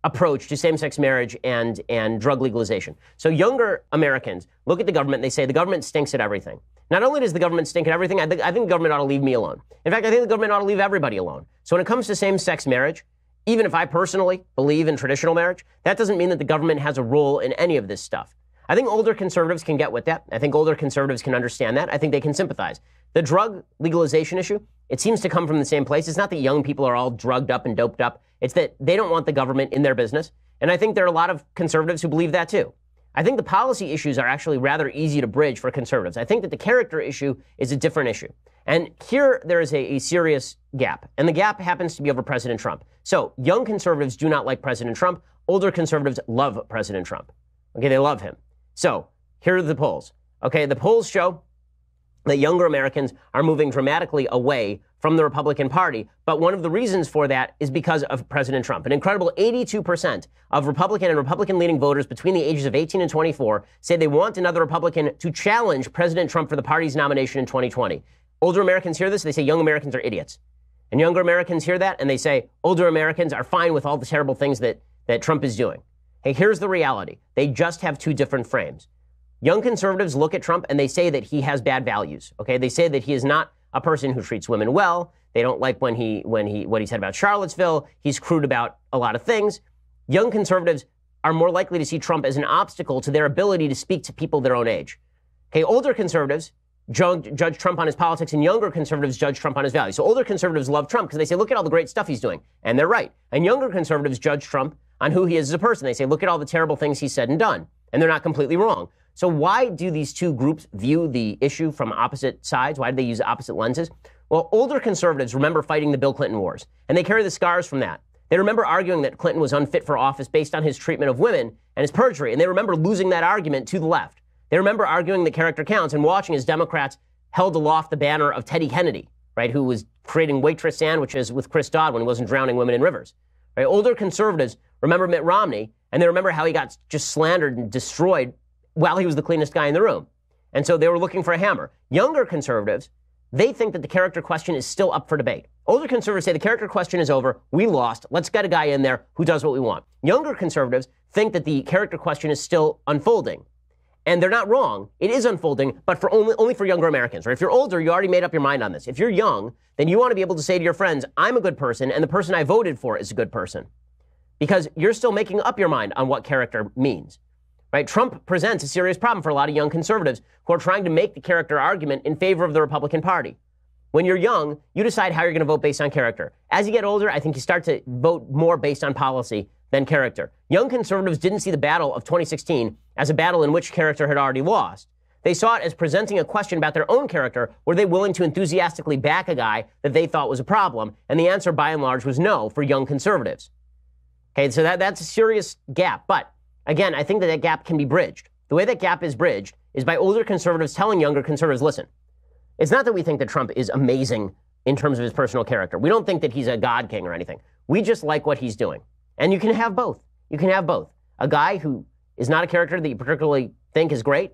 approach to same-sex marriage and drug legalization. So younger Americans look at the government, they say the government stinks at everything. Not only does the government stink at everything, I think the government ought to leave me alone. In fact, I think the government ought to leave everybody alone. So when it comes to same-sex marriage, even if I personally believe in traditional marriage, that doesn't mean that the government has a role in any of this stuff. I think older conservatives can get with that. I think older conservatives can understand that. I think they can sympathize. The drug legalization issue, it seems to come from the same place. It's not that young people are all drugged up and doped up. It's that they don't want the government in their business. And I think there are a lot of conservatives who believe that too. I think the policy issues are actually rather easy to bridge for conservatives. I think that the character issue is a different issue. And here there is a serious gap. And the gap happens to be over President Trump. So young conservatives do not like President Trump. Older conservatives love President Trump. Okay, they love him. So here are the polls. Okay, the polls show that younger Americans are moving dramatically away from the Republican Party. But one of the reasons for that is because of President Trump. An incredible 82% of Republican and Republican-leaning voters between the ages of 18 and 24 say they want another Republican to challenge President Trump for the party's nomination in 2020. Older Americans hear this, they say young Americans are idiots. And younger Americans hear that, and they say older Americans are fine with all the terrible things that Trump is doing. Hey, here's the reality. They just have two different frames. Young conservatives look at Trump and they say that he has bad values. Okay, they say that he is not a person who treats women well. They don't like what he said about Charlottesville. He's crude about a lot of things. Young conservatives are more likely to see Trump as an obstacle to their ability to speak to people their own age. Okay, older conservatives judge Trump on his politics, and younger conservatives judge Trump on his values. So older conservatives love Trump because they say, look at all the great stuff he's doing. And they're right. And younger conservatives judge Trump on who he is as a person. They say, look at all the terrible things he's said and done. And they're not completely wrong. So why do these two groups view the issue from opposite sides? Why do they use opposite lenses? Well, older conservatives remember fighting the Bill Clinton wars, and they carry the scars from that. They remember arguing that Clinton was unfit for office based on his treatment of women and his perjury, and they remember losing that argument to the left. They remember arguing that character counts and watching as Democrats held aloft the banner of Teddy Kennedy, right, who was creating waitress sandwiches with Chris Dodd when he wasn't drowning women in rivers. Right? Older conservatives remember Mitt Romney, and they remember how he got just slandered and destroyed while he was the cleanest guy in the room. And so they were looking for a hammer. Younger conservatives, they think that the character question is still up for debate. Older conservatives say the character question is over. We lost. Let's get a guy in there who does what we want. Younger conservatives think that the character question is still unfolding. And they're not wrong. It is unfolding, but for only for younger Americans. Right? If you're older, you already made up your mind on this. If you're young, then you want to be able to say to your friends, I'm a good person, and the person I voted for is a good person. Because you're still making up your mind on what character means. Right? Trump presents a serious problem for a lot of young conservatives who are trying to make the character argument in favor of the Republican Party. When you're young, you decide how you're going to vote based on character. As you get older, I think you start to vote more based on policy than character. Young conservatives didn't see the battle of 2016 as a battle in which character had already lost. They saw it as presenting a question about their own character. Were they willing to enthusiastically back a guy that they thought was a problem? And the answer, by and large, was no for young conservatives. Okay, so that's a serious gap. But again, I think that gap can be bridged. The way that gap is bridged is by older conservatives telling younger conservatives, listen, it's not that we think that Trump is amazing in terms of his personal character. We don't think that he's a God king or anything. We just like what he's doing. And you can have both. You can have both. A guy who is not a character that you particularly think is great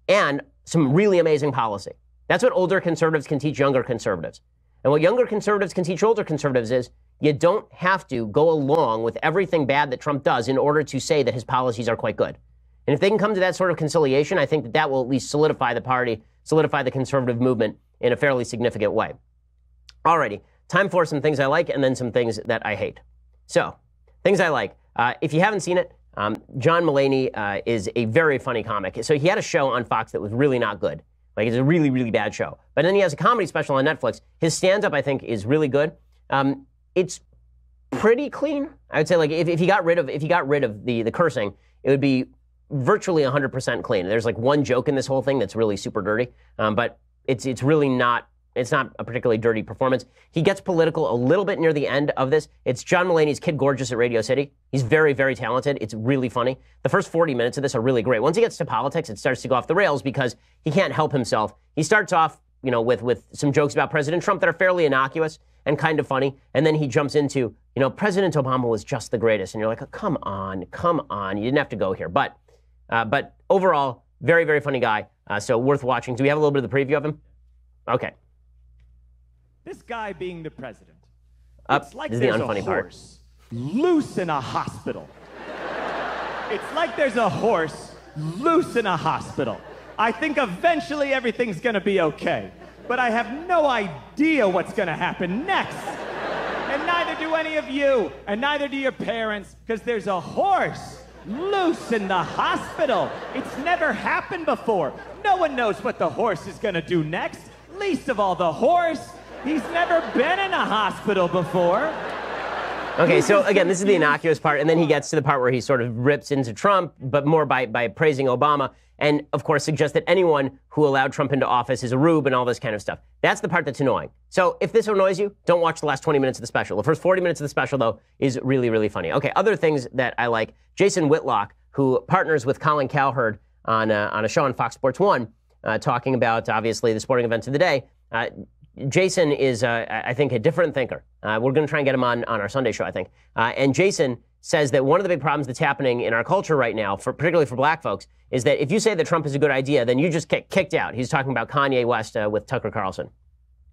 and some really amazing policy. That's what older conservatives can teach younger conservatives. And what younger conservatives can teach older conservatives is you don't have to go along with everything bad that Trump does in order to say that his policies are quite good. And if they can come to that sort of conciliation, I think that will at least solidify the party, solidify the conservative movement in a fairly significant way. Alrighty, time for some things I like and then some things that I hate. So, things I like. If you haven't seen it, John Mulaney is a very funny comic. So he had a show on Fox that was really not good. Like, it's a really, really bad show. But then he has a comedy special on Netflix. His stand-up, I think, is really good. It's pretty clean. I would say, like, if he got rid of the cursing, it would be virtually 100% clean. There's like one joke in this whole thing that's really super dirty, but it's really not. It's not a particularly dirty performance. He gets political a little bit near the end of this. It's John Mulaney's Kid Gorgeous at Radio City. He's very, very talented. It's really funny. The first 40 minutes of this are really great. Once he gets to politics, it starts to go off the rails because he can't help himself. He starts off, with some jokes about President Trump that are fairly innocuous and kind of funny. And then he jumps into, President Obama was just the greatest. And you're like, oh, come on. You didn't have to go here. But overall, very, very funny guy. So worth watching. Do we have a little bit of the preview of him? Okay. This guy being the president. It's like there's a horse loose in a hospital. It's like there's a horse loose in a hospital. I think eventually everything's going to be okay. But I have no idea what's going to happen next. And neither do any of you, and neither do your parents, because there's a horse loose in the hospital. It's never happened before. No one knows what the horse is going to do next, least of all the horse. He's never been in a hospital before. Okay, so again, this is the innocuous part, and then he gets to the part where he sort of rips into Trump, but more by praising Obama, and of course suggests that anyone who allowed Trump into office is a rube and all this kind of stuff. That's the part that's annoying. So if this annoys you, don't watch the last 20 minutes of the special. The first 40 minutes of the special, though, is really, really funny. Okay, other things that I like. Jason Whitlock, who partners with Colin Cowherd on a show on Fox Sports 1, talking about, obviously, the sporting events of the day. Jason is, I think, a different thinker. We're going to try and get him on our Sunday show, I think. And Jason says that one of the big problems that's happening in our culture right now, particularly for black folks, is that if you say that Trump is a good idea, then you just get kicked out. He's talking about Kanye West with Tucker Carlson.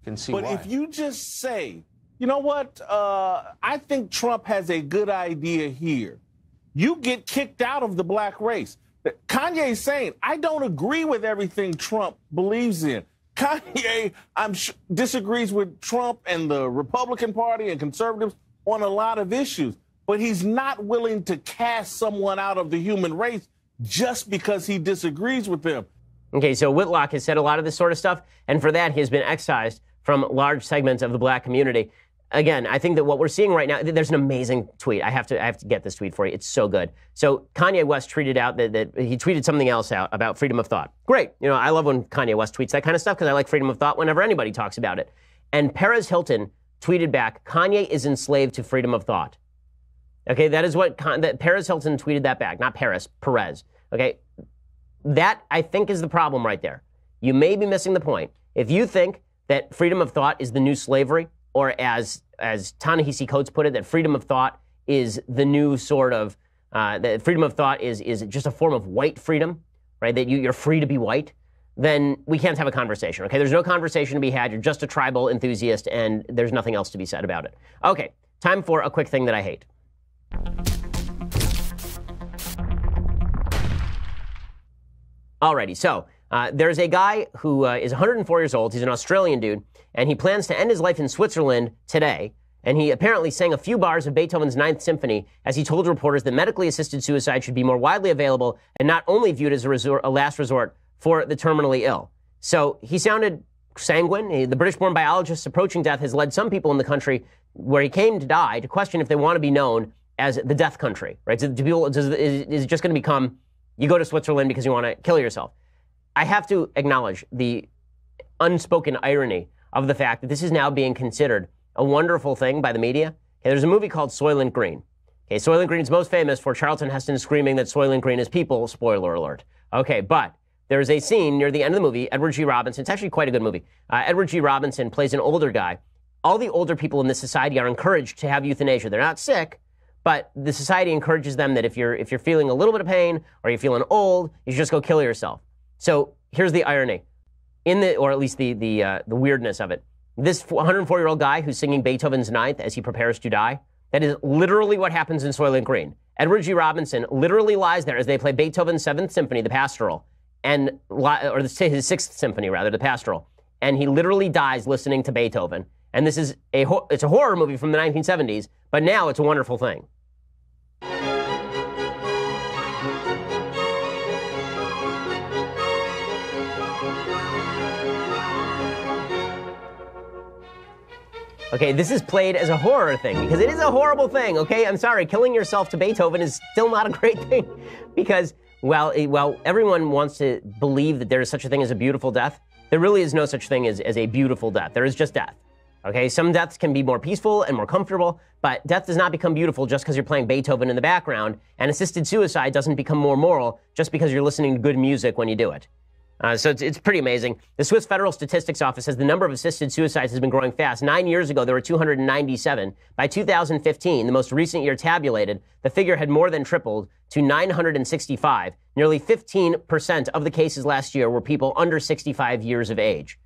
But if you just say, you know what, I think Trump has a good idea here, you get kicked out of the black race. Kanye's saying, I don't agree with everything Trump believes in. Kanye, disagrees with Trump and the Republican Party and conservatives on a lot of issues, but he's not willing to cast someone out of the human race just because he disagrees with them. Okay, so Whitlock has said a lot of this sort of stuff, and for that he has been excised from large segments of the black community. Again, I think that what we're seeing right now, there's an amazing tweet. I have to get this tweet for you. It's so good. So Kanye West tweeted out that he tweeted something else out about freedom of thought. Great. You know, I love when Kanye West tweets that kind of stuff because I like freedom of thought whenever anybody talks about it. And Perez Hilton tweeted back, Kanye is enslaved to freedom of thought. Okay, that is what that Perez Hilton tweeted that back, not Perez. Okay, that I think is the problem right there. You may be missing the point. If you think that freedom of thought is the new slavery, or as Ta-Nehisi Coates put it, that freedom of thought is the new sort of, that freedom of thought is just a form of white freedom, right? That you're free to be white, then we can't have a conversation, okay? There's no conversation to be had. You're just a tribal enthusiast, and there's nothing else to be said about it. Okay, time for a quick thing that I hate. Alrighty, so there's a guy who is 104 years old. He's an Australian dude, and he plans to end his life in Switzerland today. And he apparently sang a few bars of Beethoven's Ninth Symphony as he told reporters that medically assisted suicide should be more widely available and not only viewed as a last resort for the terminally ill. So he sounded sanguine. The British-born biologist's approaching death has led some people in the country where he came to die to question if they want to be known as the death country, right? So is it just going to become, you go to Switzerland because you want to kill yourself? I have to acknowledge the unspoken irony of the fact that this is now being considered a wonderful thing by the media. Okay, there's a movie called Soylent Green. Okay, Soylent Green's most famous for Charlton Heston screaming that Soylent Green is people, spoiler alert. Okay, but there's a scene near the end of the movie, Edward G. Robinson, it's actually quite a good movie. Edward G. Robinson plays an older guy. All the older people in this society are encouraged to have euthanasia. They're not sick, but the society encourages them that if you're feeling a little bit of pain or you're feeling old, you should just go kill yourself. So here's the irony, or at least the weirdness of it. This 104-year-old guy who's singing Beethoven's Ninth as he prepares to die, that is literally what happens in Soylent Green. Edward G. Robinson literally lies there as they play Beethoven's Seventh Symphony, the Pastoral, or his Sixth Symphony, rather, the Pastoral, and he literally dies listening to Beethoven. And this is it's a horror movie from the 1970s, but now it's a wonderful thing. Okay, this is played as a horror thing because it is a horrible thing, okay? I'm sorry, killing yourself to Beethoven is still not a great thing because, while everyone wants to believe that there is such a thing as a beautiful death, there really is no such thing as a beautiful death. There is just death, okay? Some deaths can be more peaceful and more comfortable, but death does not become beautiful just because you're playing Beethoven in the background, and assisted suicide doesn't become more moral just because you're listening to good music when you do it. So it's pretty amazing. The Swiss Federal Statistics Office says the number of assisted suicides has been growing fast. 9 years ago, there were 297. By 2015, the most recent year tabulated, the figure had more than tripled to 965. Nearly 15% of the cases last year were people under 65 years of age.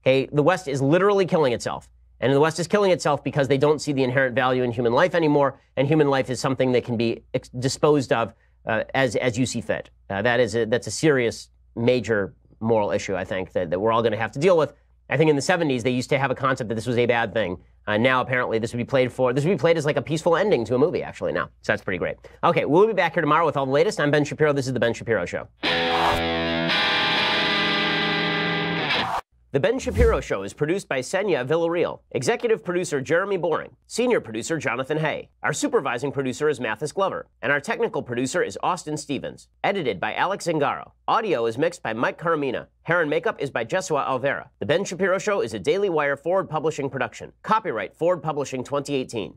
Okay, the West is literally killing itself. And the West is killing itself because they don't see the inherent value in human life anymore, and human life is something that can be disposed of as you see fit. That's a serious, major moral issue, I think, that we're all going to have to deal with I think in the 70s, they used to have a concept that this was a bad thing. Now, apparently, this would be played as like a peaceful ending to a movie, actually, now. So that's pretty great. Okay, we'll be back here tomorrow with all the latest. I'm Ben Shapiro. This is The Ben Shapiro Show. The Ben Shapiro Show is produced by Senya Villarreal, executive producer Jeremy Boring, senior producer Jonathan Hay. Our supervising producer is Mathis Glover, and our technical producer is Austin Stevens. Edited by Alex Zingaro. Audio is mixed by Mike Caramina. Hair and makeup is by Jesua Alvera. The Ben Shapiro Show is a Daily Wire Forward Publishing production. Copyright Forward Publishing 2018.